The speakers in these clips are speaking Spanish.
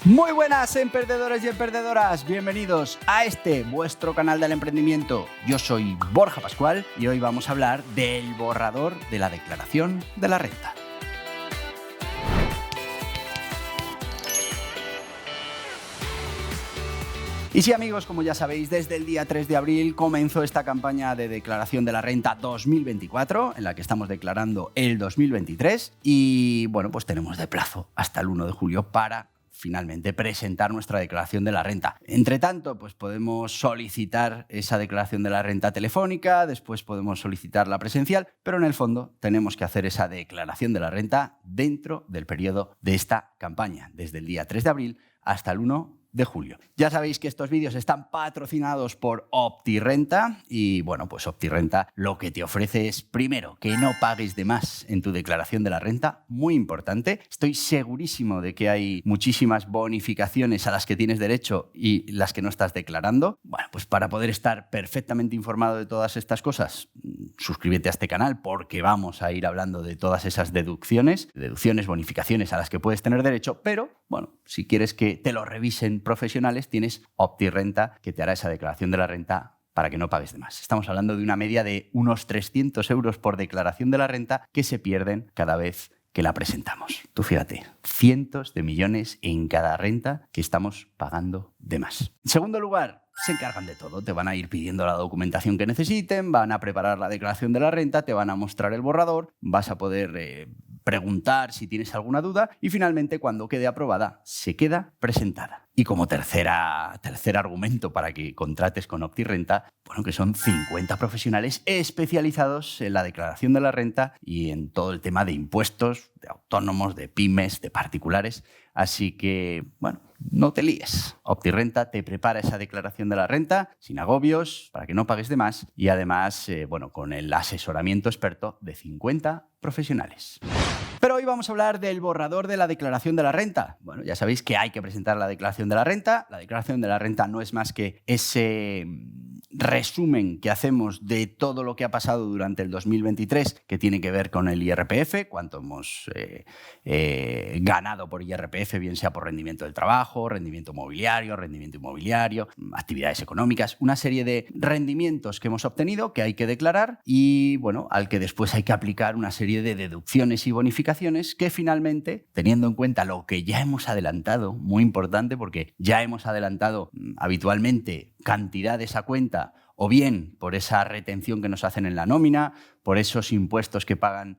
Muy buenas, emprendedores y emprendedoras. Bienvenidos a este, vuestro canal del emprendimiento. Yo soy Borja Pascual y hoy vamos a hablar del borrador de la declaración de la renta. Y sí, amigos, como ya sabéis, desde el día 3 de abril comenzó esta campaña de declaración de la renta 2024, en la que estamos declarando el 2023. Y bueno, pues tenemos de plazo hasta el 1 de julio para finalmente presentar nuestra declaración de la renta. Entre tanto, pues podemos solicitar esa declaración de la renta telefónica, después podemos solicitar la presencial, pero en el fondo tenemos que hacer esa declaración de la renta dentro del periodo de esta campaña, desde el día 3 de abril hasta el 1 de julio. Ya sabéis que estos vídeos están patrocinados por OptiRenta y bueno, pues OptiRenta lo que te ofrece es, primero, que no pagues de más en tu declaración de la renta, muy importante. Estoy segurísimo de que hay muchísimas bonificaciones a las que tienes derecho y las que no estás declarando. Bueno, pues para poder estar perfectamente informado de todas estas cosas, suscríbete a este canal porque vamos a ir hablando de todas esas deducciones, bonificaciones a las que puedes tener derecho, pero bueno, si quieres que te lo revisen profesionales, tienes OptiRenta que te hará esa declaración de la renta para que no pagues de más. Estamos hablando de una media de unos 300 euros por declaración de la renta que se pierden cada vez que la presentamos. Tú fíjate, cientos de millones en cada renta que estamos pagando de más. En segundo lugar, se encargan de todo. Te van a ir pidiendo la documentación que necesiten, van a preparar la declaración de la renta, te van a mostrar el borrador, vas a poder preguntar si tienes alguna duda y finalmente, cuando quede aprobada, se queda presentada. Y como tercer argumento para que contrates con OptiRenta, bueno, que son 50 profesionales especializados en la declaración de la renta y en todo el tema de impuestos, de autónomos, de pymes, de particulares. Así que, bueno, no te líes. OptiRenta te prepara esa declaración de la renta sin agobios, para que no pagues de más y además, bueno, con el asesoramiento experto de 50 profesionales. Pero hoy vamos a hablar del borrador de la declaración de la renta. Bueno, ya sabéis que hay que presentar la declaración de la renta. La declaración de la renta no es más que ese resumen que hacemos de todo lo que ha pasado durante el 2023 que tiene que ver con el IRPF, cuánto hemos ganado por IRPF, bien sea por rendimiento del trabajo, rendimiento inmobiliario, actividades económicas, una serie de rendimientos que hemos obtenido que hay que declarar y, bueno, al que después hay que aplicar una serie de deducciones y bonificaciones que finalmente, teniendo en cuenta lo que ya hemos adelantado, muy importante porque ya hemos adelantado habitualmente cantidades a cuenta o bien por esa retención que nos hacen en la nómina, por esos impuestos que pagan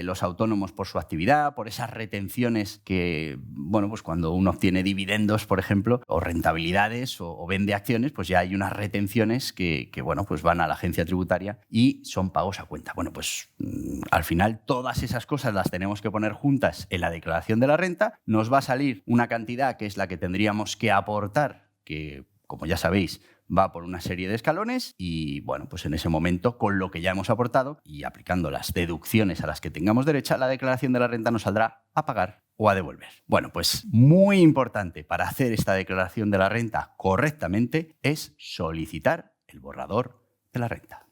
los autónomos por su actividad, por esas retenciones que, bueno, pues cuando uno obtiene dividendos, por ejemplo, o rentabilidades o vende acciones, pues ya hay unas retenciones que, bueno, pues van a la agencia tributaria y son pagos a cuenta. Bueno, pues al final todas esas cosas las tenemos que poner juntas en la declaración de la renta. Nos va a salir una cantidad que es la que tendríamos que aportar, que, como ya sabéis, va por una serie de escalones y, bueno, pues en ese momento, con lo que ya hemos aportado y aplicando las deducciones a las que tengamos derecho, la declaración de la renta nos saldrá a pagar o a devolver. Bueno, pues muy importante para hacer esta declaración de la renta correctamente es solicitar el borrador de la renta.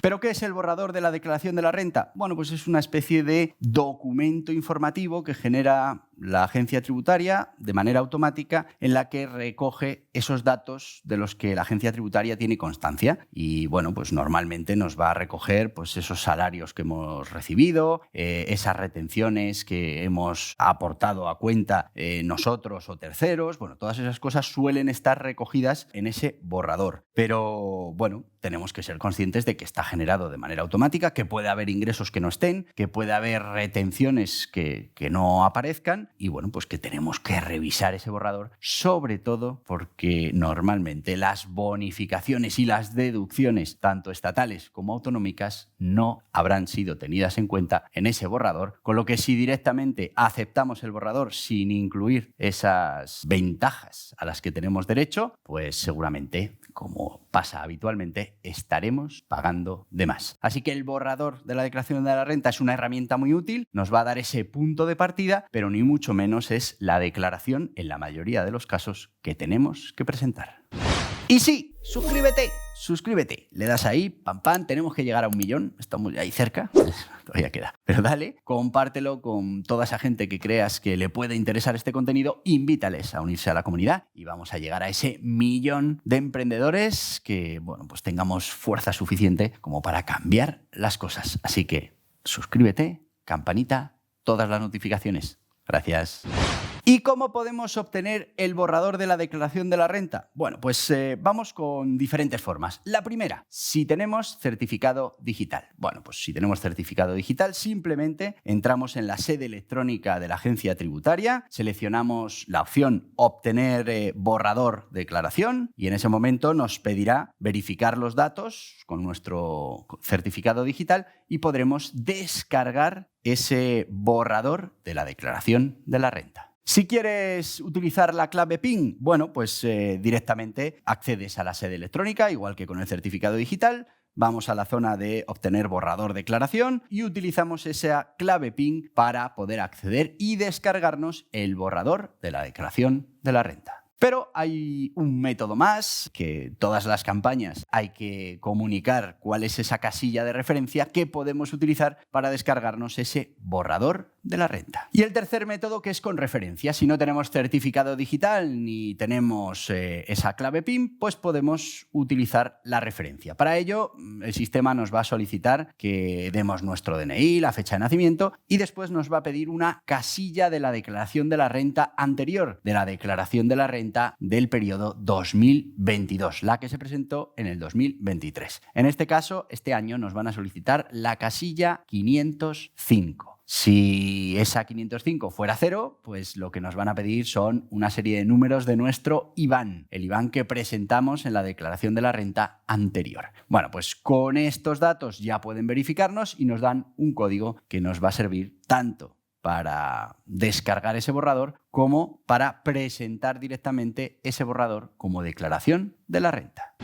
¿Pero qué es el borrador de la declaración de la renta? Bueno, pues es una especie de documento informativo que genera la agencia tributaria de manera automática en la que recoge esos datos de los que la agencia tributaria tiene constancia. Y bueno, pues normalmente nos va a recoger pues esos salarios que hemos recibido, esas retenciones que hemos aportado a cuenta nosotros o terceros. Bueno, todas esas cosas suelen estar recogidas en ese borrador. Pero bueno, tenemos que ser conscientes de que está generado de manera automática, que puede haber ingresos que no estén, que puede haber retenciones que no aparezcan y bueno, pues que tenemos que revisar ese borrador, sobre todo porque normalmente las bonificaciones y las deducciones, tanto estatales como autonómicas, no habrán sido tenidas en cuenta en ese borrador, con lo que si directamente aceptamos el borrador sin incluir esas ventajas a las que tenemos derecho, pues seguramente, como pasa habitualmente, estaremos pagando de más. Así que el borrador de la declaración de la renta es una herramienta muy útil, nos va a dar ese punto de partida, pero ni mucho menos es la declaración, en la mayoría de los casos, que tenemos que presentar. Y sí, suscríbete. Le das ahí, pam, pam, tenemos que llegar a 1 millón, estamos ahí cerca, todavía queda. Pero dale, compártelo con toda esa gente que creas que le puede interesar este contenido, invítales a unirse a la comunidad y vamos a llegar a ese 1 millón de emprendedores que, bueno, pues tengamos fuerza suficiente como para cambiar las cosas. Así que suscríbete, campanita, todas las notificaciones. Gracias. ¿Y cómo podemos obtener el borrador de la declaración de la renta? Bueno, pues vamos con diferentes formas. La primera, si tenemos certificado digital. Bueno, pues si tenemos certificado digital, simplemente entramos en la sede electrónica de la agencia tributaria, seleccionamos la opción obtener borrador declaración y en ese momento nos pedirá verificar los datos con nuestro certificado digital y podremos descargar ese borrador de la declaración de la renta. Si quieres utilizar la clave PIN, bueno, pues directamente accedes a la sede electrónica, igual que con el certificado digital, vamos a la zona de obtener borrador declaración y utilizamos esa clave PIN para poder acceder y descargarnos el borrador de la declaración de la renta. Pero hay un método más, que todas las campañas hay que comunicar cuál es esa casilla de referencia que podemos utilizar para descargarnos ese borrador de la renta. Y el tercer método, que es con referencia. Si no tenemos certificado digital ni tenemos esa clave PIN, pues podemos utilizar la referencia. Para ello, el sistema nos va a solicitar que demos nuestro DNI, la fecha de nacimiento, y después nos va a pedir una casilla de la declaración de la renta anterior, de la declaración de la renta del periodo 2022, la que se presentó en el 2023. En este caso, este año nos van a solicitar la casilla 505. Si esa 505 fuera 0, pues lo que nos van a pedir son una serie de números de nuestro IBAN, el IBAN que presentamos en la declaración de la renta anterior. Bueno, pues con estos datos ya pueden verificarnos y nos dan un código que nos va a servir tanto para descargar ese borrador como para presentar directamente ese borrador como declaración de la renta.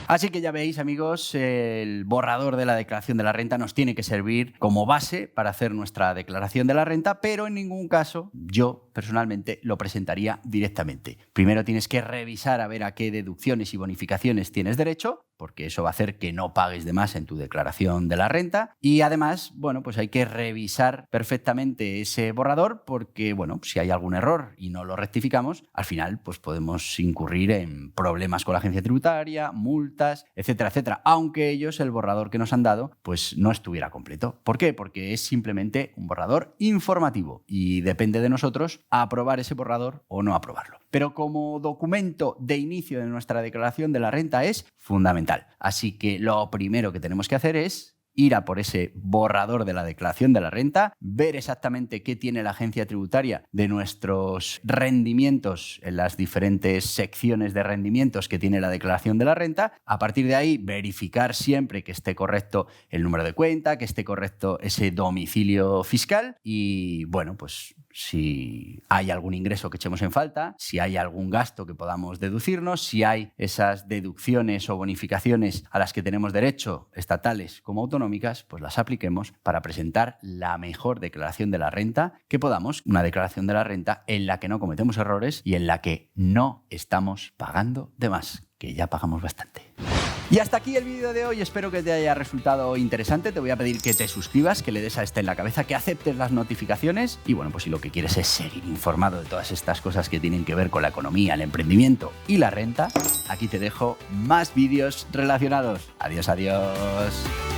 Así que ya veis, amigos, el borrador de la declaración de la renta nos tiene que servir como base para hacer nuestra declaración de la renta, pero en ningún caso yo personalmente lo presentaría directamente. Primero tienes que revisar a ver a qué deducciones y bonificaciones tienes derecho, porque eso va a hacer que no pagues de más en tu declaración de la renta. Y además, bueno, pues hay que revisar perfectamente ese borrador porque, bueno, si hay algún error y no lo rectificamos, al final pues podemos incurrir en problemas con la agencia tributaria, multas, etcétera, etcétera. Aunque ellos, el borrador que nos han dado, pues no estuviera completo. ¿Por qué? Porque es simplemente un borrador informativo y depende de nosotros aprobar ese borrador o no aprobarlo. Pero como documento de inicio de nuestra declaración de la renta es fundamental. Así que lo primero que tenemos que hacer es ir a por ese borrador de la declaración de la renta, ver exactamente qué tiene la agencia tributaria de nuestros rendimientos en las diferentes secciones de rendimientos que tiene la declaración de la renta. A partir de ahí, verificar siempre que esté correcto el número de cuenta, que esté correcto ese domicilio fiscal y, bueno, pues si hay algún ingreso que echemos en falta, si hay algún gasto que podamos deducirnos, si hay esas deducciones o bonificaciones a las que tenemos derecho, estatales como autonómicas, pues las apliquemos para presentar la mejor declaración de la renta que podamos, una declaración de la renta en la que no cometemos errores y en la que no estamos pagando de más, que ya pagamos bastante. Y hasta aquí el vídeo de hoy, espero que te haya resultado interesante. Te voy a pedir que te suscribas, que le des a en la cabeza, que aceptes las notificaciones y bueno, pues si lo que quieres es seguir informado de todas estas cosas que tienen que ver con la economía, el emprendimiento y la renta, aquí te dejo más vídeos relacionados. Adiós, adiós.